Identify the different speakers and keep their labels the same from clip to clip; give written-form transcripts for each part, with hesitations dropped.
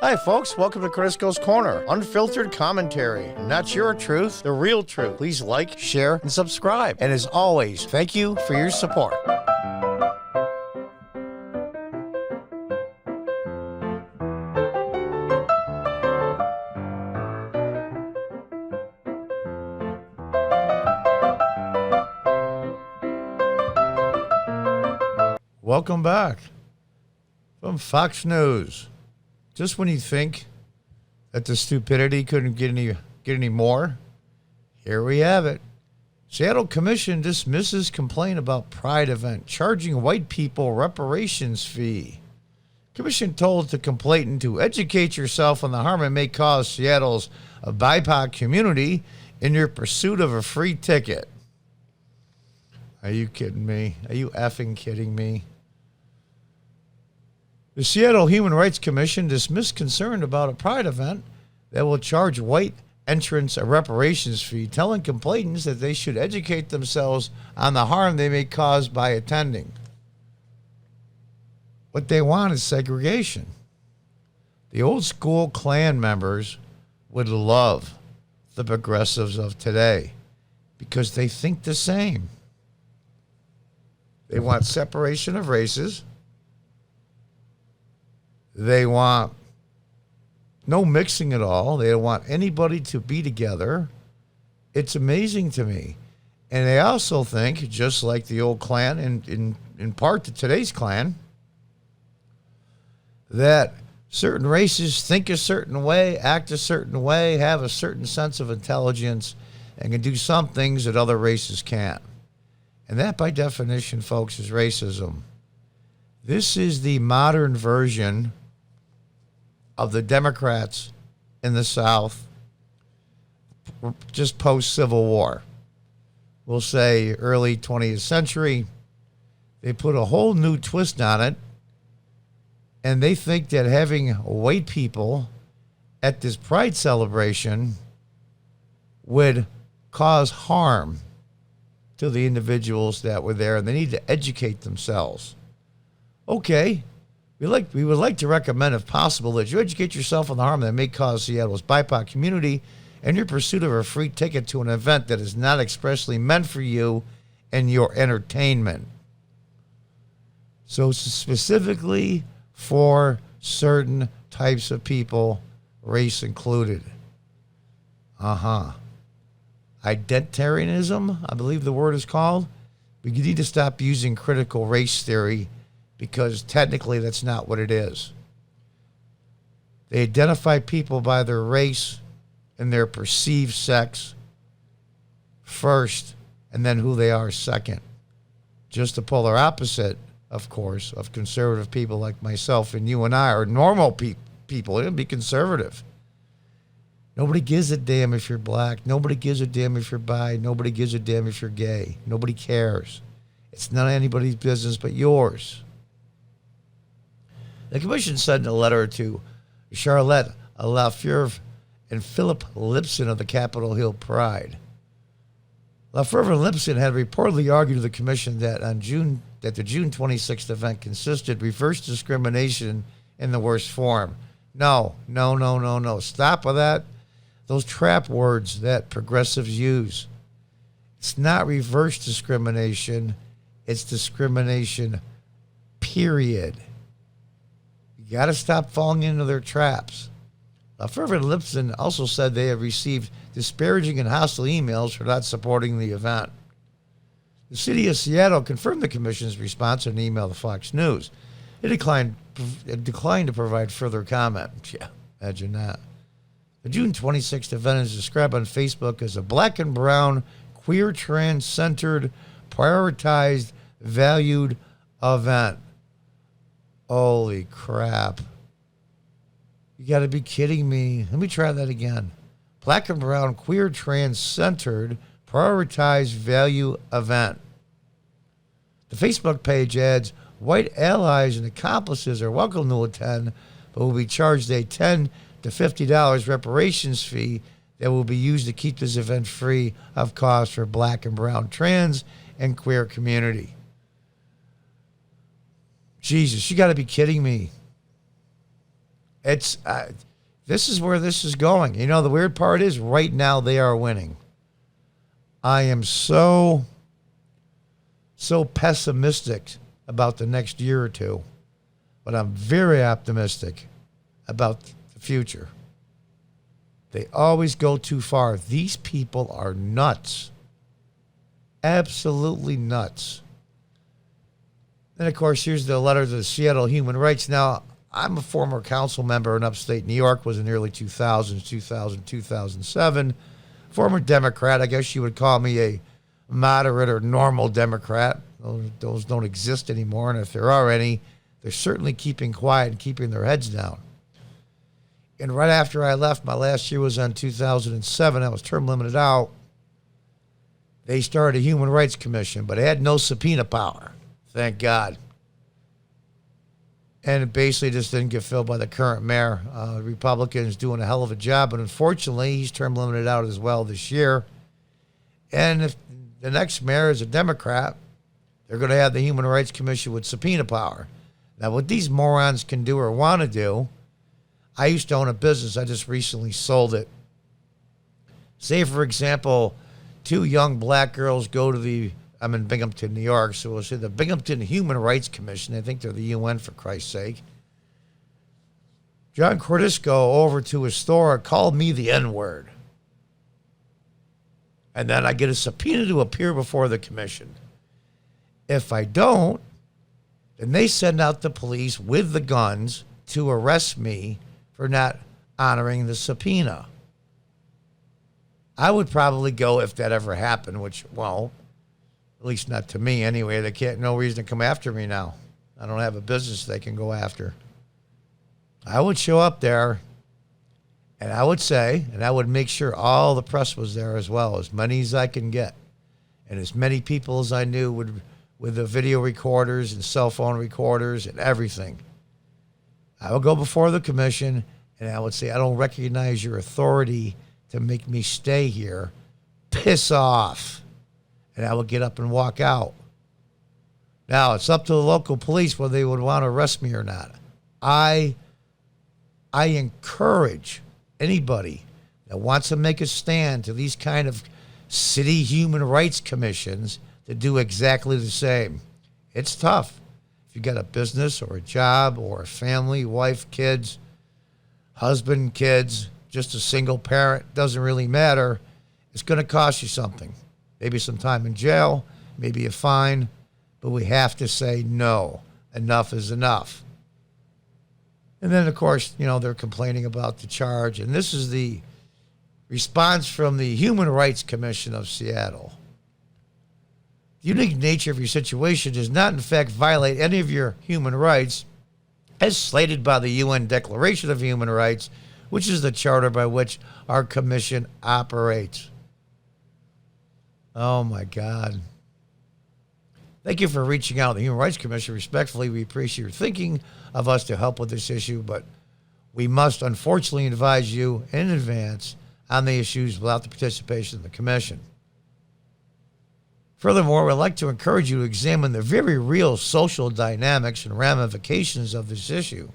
Speaker 1: Hi, folks. Welcome to Crisco's Corner. Unfiltered commentary. Not your truth, the real truth. Please like, share, and subscribe. And as always, thank you for your support. Welcome back from Fox News. Just when you think that the stupidity couldn't get any more, here we have it. Seattle Commission dismisses complaint about Pride event, charging white people reparations fee. Commission told the complainant to educate yourself on the harm it may cause Seattle's BIPOC community in your pursuit of a free ticket. Are you kidding me? Are you effing kidding me? The Seattle Human Rights Commission dismissed concern about a Pride event that will charge white entrants a reparations fee, telling complainants that they should educate themselves on the harm they may cause by attending. What they want is segregation. The old school Klan members would love the progressives of today because they think the same. They want separation of races. They want no mixing at all. They don't want anybody to be together. It's amazing to me. And they also think, just like the old Klan, and in part to today's Klan, that certain races think a certain way, act a certain way, have a certain sense of intelligence, and can do some things that other races can't. And that, by definition, folks, is racism. This is the modern version of the Democrats in the South just post-Civil War. We'll say early 20th century. They put a whole new twist on it, and they think that having white people at this Pride celebration would cause harm to the individuals that were there, and they need to educate themselves. Okay. We would like to recommend, if possible, that you educate yourself on the harm that may cause Seattle's BIPOC community in your pursuit of a free ticket to an event that is not expressly meant for you and your entertainment. So specifically for certain types of people, race included. Identitarianism, I believe the word is called. We need to stop using critical race theory, because technically that's not what it is. They identify people by their race and their perceived sex first, and then who they are second. Just the polar opposite, of course, of conservative people like myself and you and I are normal people. It'll be conservative. Nobody gives a damn if you're black. Nobody gives a damn if you're bi. Nobody gives a damn if you're gay. Nobody cares. It's not anybody's business but yours. The commission said in a letter to Charlotte Lafleur and Philip Lipson of the Capitol Hill Pride. Lafleur and Lipson had reportedly argued to the commission that the June 26th event consisted reverse discrimination in the worst form. No. Stop with that. Those trap words that progressives use. It's not reverse discrimination. It's discrimination, period. You got to stop falling into their traps. Lafleur and Lipson also said they have received disparaging and hostile emails for not supporting the event. The city of Seattle confirmed the commission's response in an email to Fox News. It declined to provide further comment. Yeah, imagine that. The June 26th event is described on Facebook as a black and brown, queer, trans-centered, prioritized, valued event. Holy crap. You got to be kidding me. Let me try that again. Black and brown, queer, trans-centered, prioritized value event. The Facebook page adds, white allies and accomplices are welcome to attend, but will be charged a $10 to $50 reparations fee that will be used to keep this event free of cost for black and brown, trans, and queer community. Jesus, you got to be kidding me. It's this is where this is going. You know, the weird part is right now they are winning. I am so pessimistic about the next year or two, but I'm very optimistic about the future. They always go too far. These people are nuts. Absolutely nuts. Then, of course, here's the letter to the Seattle Human Rights. Now, I'm a former council member in upstate New York, was in the early 2000s, 2000, 2007. Former Democrat. I guess you would call me a moderate or normal Democrat. Those don't exist anymore, and if there are any, they're certainly keeping quiet and keeping their heads down. And right after I left, my last year was in 2007. I was term limited out. They started a Human Rights Commission, but it had no subpoena power. Thank God. And it basically just didn't get filled by the current mayor. Republicans doing a hell of a job, but unfortunately, he's term limited out as well this year. And if the next mayor is a Democrat, they're going to have the Human Rights Commission with subpoena power. Now, what these morons can do or want to do, I used to own a business. I just recently sold it. Say, for example, two young black girls go to I'm in Binghamton, New York, so we'll say the Binghamton Human Rights Commission. I think they're the UN, for Christ's sake. John Cordisco over to his store called me the N-word. And then I get a subpoena to appear before the commission. If I don't, then they send out the police with the guns to arrest me for not honoring the subpoena. I would probably go if that ever happened, which, well, at least not to me anyway. They can't, no reason to come after me now. I don't have a business they can go after. I would show up there and I would say, and I would make sure all the press was there as well, as many as I can get. And as many people as I knew would, with the video recorders and cell phone recorders and everything. I would go before the commission and I would say, I don't recognize your authority to make me stay here. Piss off. And I would get up and walk out. Now, it's up to the local police whether they would want to arrest me or not. I encourage anybody that wants to make a stand to these kind of city human rights commissions to do exactly the same. It's tough. If you got a business or a job or a family, wife, kids, husband, kids, just a single parent, doesn't really matter. It's going to cost you something. Maybe some time in jail, maybe a fine, but we have to say no. Enough is enough. And then, of course, you know, they're complaining about the charge. And this is the response from the Human Rights Commission of Seattle. The unique nature of your situation does not, in fact, violate any of your human rights as slated by the UN Declaration of Human Rights, which is the charter by which our commission operates. Oh, my God. Thank you for reaching out to the Human Rights Commission. Respectfully, we appreciate your thinking of us to help with this issue, but we must unfortunately advise you in advance on the issues without the participation of the commission. Furthermore, we'd like to encourage you to examine the very real social dynamics and ramifications of this issue.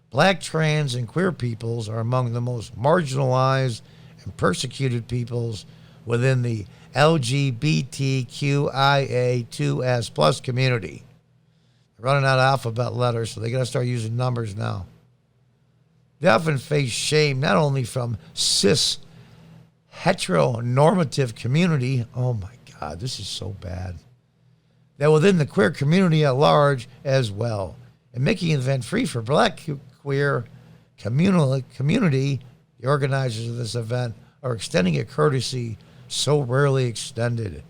Speaker 1: Black, trans, and queer peoples are among the most marginalized and persecuted peoples within the LGBTQIA2S plus community. They're running out of alphabet letters, so they got to start using numbers now. They often face shame not only from cis heteronormative community, oh my God, this is so bad, that within the queer community at large as well. And making an event free for black queer community, the organizers of this event are extending a courtesy so rarely extended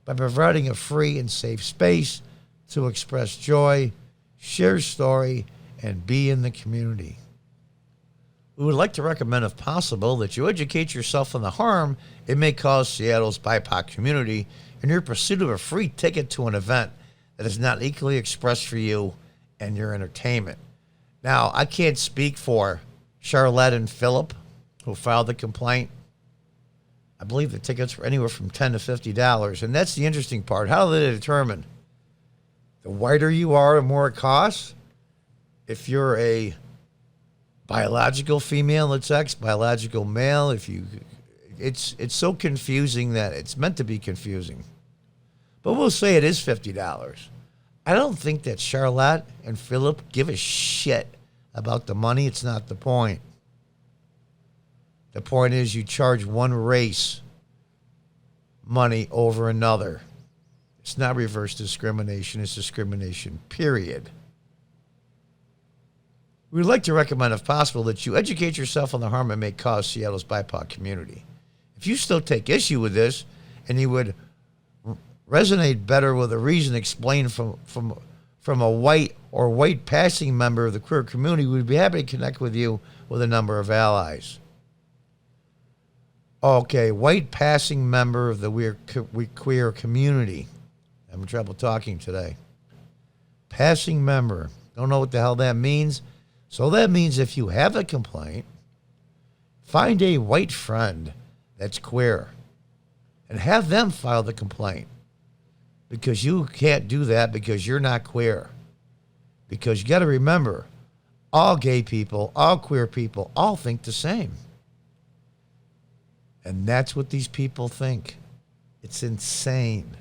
Speaker 1: by providing a free and safe space to express joy, share story, and be in the community. We would like to recommend, if possible, that you educate yourself on the harm it may cause Seattle's BIPOC community in your pursuit of a free ticket to an event that is not equally expressed for you and your entertainment. Now, I can't speak for Charlotte and Philip, who filed the complaint. I believe the tickets were anywhere from $10 to $50, and that's the interesting part. How do they determine? The whiter you are, the more it costs. If you're a biological female, it's X, biological male. It's so confusing that it's meant to be confusing. But we'll say it is $50. I don't think that Charlotte and Philip give a shit about the money. It's not the point. The point is you charge one race money over another. It's not reverse discrimination. It's discrimination, period. We would like to recommend, if possible, that you educate yourself on the harm it may cause Seattle's BIPOC community. If you still take issue with this, and you would resonate better with a reason explained from a white or white passing member of the queer community, we'd be happy to connect with you with a number of allies. Okay, white passing member of the queer community. I'm having trouble talking today. Passing member. Don't know what the hell that means. So that means if you have a complaint, find a white friend that's queer and have them file the complaint. Because you can't do that because you're not queer. Because you got to remember, all gay people, all queer people, all think the same. And that's what these people think. It's insane.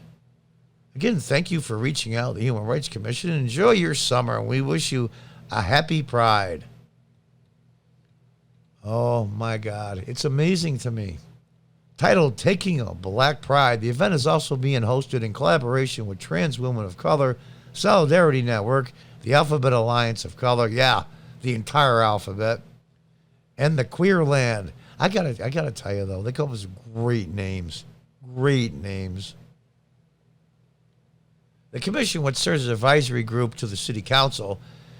Speaker 1: Again, thank you for reaching out to the Human Rights Commission. Enjoy your summer, and we wish you a happy Pride. Oh, my God. It's amazing to me. Titled Taking a Black Pride, the event is also being hosted in collaboration with Trans Women of Color, Solidarity Network, the Alphabet Alliance of Color, the entire alphabet, and the Queer Land. I gotta tell you, though, they come up with great names. Great names. The commission, which serves as an advisory group to the city council,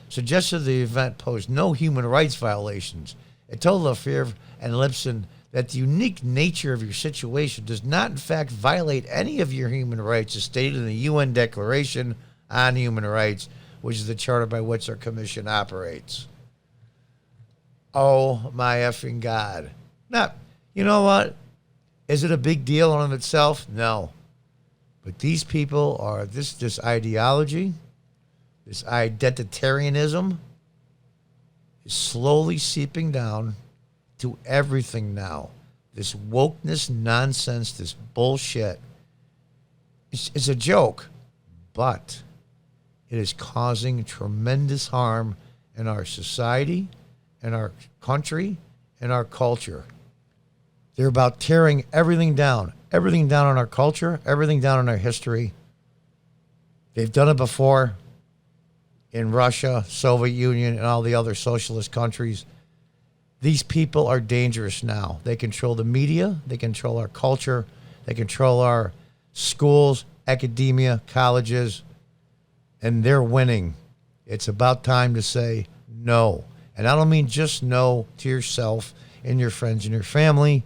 Speaker 1: suggested the event posed no human rights violations. It told LaFleur and Lipson that the unique nature of your situation does not, in fact, violate any of your human rights as stated in the UN Declaration on Human Rights, which is the charter by which our commission operates. Oh, my effing God. Now, you know what? Is it a big deal in itself? No. But these people are, this ideology, this identitarianism is slowly seeping down to everything now. This wokeness nonsense, this bullshit. It's a joke, but it is causing tremendous harm in our society, in our country, in our culture. They're about tearing everything down in our culture, everything down in our history. They've done it before in Russia, Soviet Union, and all the other socialist countries. These people are dangerous now. They control the media, they control our culture, they control our schools, academia, colleges, and they're winning. It's about time to say no. And I don't mean just no to yourself and your friends and your family.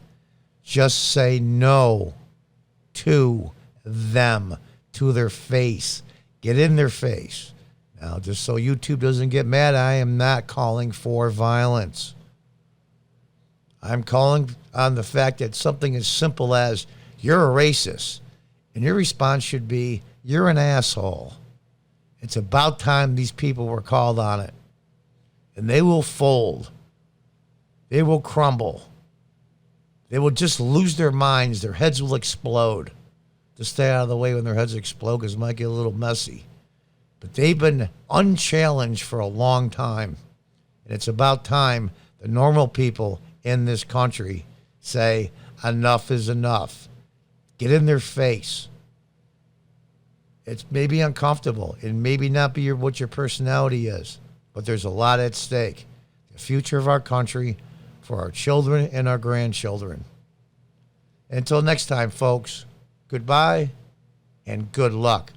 Speaker 1: Just say no to them, to their face. Get in their face. Now, just so YouTube doesn't get mad, I am not calling for violence. I'm calling on the fact that something as simple as you're a racist, and your response should be, you're an asshole. It's about time these people were called on it. And they will fold. They will crumble. They will just lose their minds. Their heads will explode. Just stay out of the way when their heads explode because it might get a little messy. But they've been unchallenged for a long time. And it's about time the normal people in this country say enough is enough. Get in their face. It's maybe uncomfortable. It maybe not be what your personality is. But there's a lot at stake. The future of our country, for our children and our grandchildren. Until next time, folks, goodbye and good luck.